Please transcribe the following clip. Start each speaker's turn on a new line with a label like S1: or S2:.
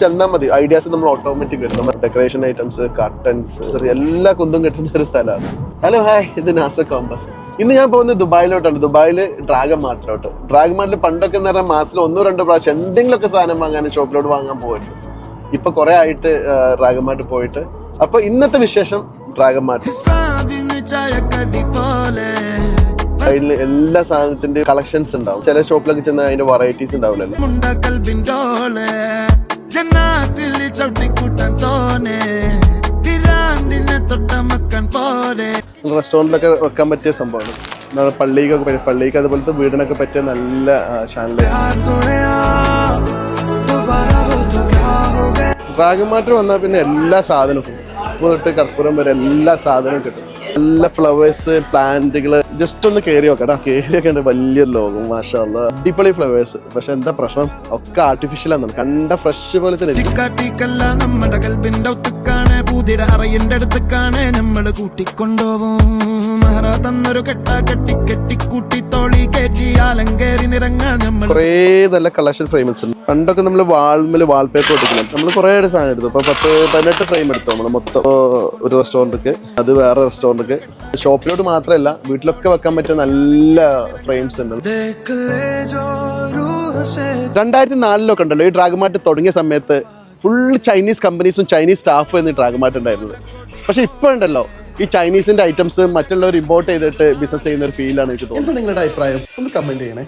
S1: ചെന്നാൽ മതി. ഐഡിയാസ് നമ്മൾ ഓട്ടോമാറ്റിക് വരും. നമ്മുടെ ഡെക്കറേഷൻ ഐറ്റംസ്, കർട്ടൻസ്, എല്ലാ കുന്തും കിട്ടുന്ന ഒരു സ്ഥലമാണ്. ഹലോ ഹായ്, ഇത് നാസ കോമ്പസ്. ഇന്ന് ഞാൻ പോകുന്നത് ദുബായിലോട്ടാണ്. ദുബായിൽ ഡ്രാഗൺ മാർട്ടിലോട്ട്. ഡ്രാഗൺ മാർട്ടിൽ പണ്ടൊക്കെ എന്ന് പറഞ്ഞാൽ മാസത്തിൽ 1-2 പ്രാവശ്യം എന്തെങ്കിലുമൊക്കെ സാധനം വാങ്ങാൻ ഷോപ്പിലോട്ട് വാങ്ങാൻ പോകുമായിരുന്നു. ഇപ്പൊ കുറെ ആയിട്ട് ഡ്രാഗൺ മാർട്ടിൽ പോയിട്ട്. അപ്പൊ ഇന്നത്തെ വിശേഷം ഡ്രാഗൺ മാർട്ട്. അതിൽ എല്ലാ സാധനത്തിന്റെ കളക്ഷൻസ് ഉണ്ടാവും. ചില ഷോപ്പിലൊക്കെ ചെന്നാൽ അതിന്റെ വെറൈറ്റീസ് ഉണ്ടാവില്ലല്ലോ. റെസ്റ്റോറൻറ്റിലൊക്കെ വെക്കാൻ പറ്റിയ സംഭവമാണ്. പള്ളിക്ക് അതുപോലത്തെ വീടിനൊക്കെ പറ്റിയ നല്ല ചാനൽ. ഡ്രാഗൺ മാർട്ടിൽ വന്നാൽ പിന്നെ എല്ലാ സാധനവും തൊട്ട് കർപ്പൂരം വരെ എല്ലാ സാധനവും കിട്ടും. നല്ല ഫ്ലവേഴ്സ്, പ്ലാന്റുകള്. ജസ്റ്റ് ഒന്ന് കയറി നോക്കടാ. കയറിയൊക്കെ ഉണ്ട് വലിയൊരു ലോകം. മാഷാ അല്ലാഹ്, അടിപൊളി ഫ്ലവേഴ്സ്. പക്ഷെ എന്താ പ്രശ്നം, ഒക്കെ ആർട്ടിഫിഷ്യൽ ആണ്. കണ്ട ഫ്രഷ് പോലെ തന്നെ. കുറേ നല്ല കളക്ഷൻ ഫ്രെയിംസ് ഉണ്ട്. പണ്ടൊക്കെ നമ്മള് വാൾപേപ്പർ ഒട്ടിക്കണം. നമ്മൾ കുറേ സാധനം എടുത്തു. ഇപ്പൊ 10-18 ഫ്രെയിം എടുത്തു നമ്മള് മൊത്തം. ഒരു റെസ്റ്റോറൻറ്റ്, അത് വേറെ റെസ്റ്റോറൻറ്റ്. ഷോപ്പിലോട്ട് മാത്രമല്ല, വീട്ടിലൊക്കെ വെക്കാൻ പറ്റിയ നല്ല ഫ്രെയിംസ് ഉണ്ട്. 2004 ഉണ്ടല്ലോ ഈ ഡ്രാഗൺ മാർട്ട് തുടങ്ങിയ സമയത്ത് ഫുൾ ചൈനീസ് കമ്പനീസും ചൈനീസ് സ്റ്റാഫും എന്ന് ഡ്രാഗൺ മാർട്ട് ഉണ്ടായിരുന്നത്. പക്ഷെ ഇപ്പൊ ഉണ്ടല്ലോ ഈ ചൈനീസിന്റെ ഐറ്റംസ് മറ്റുള്ളവർ ഇമ്പോർട്ട് ചെയ്തിട്ട് ബിസിനസ് ചെയ്യുന്ന ഒരു ഫീലാണ് എനിക്ക് തോന്നുന്നത്.
S2: എന്താ നിങ്ങളുടെ അഭിപ്രായം? ഒന്ന് കമന്റ് ചെയ്യണേ.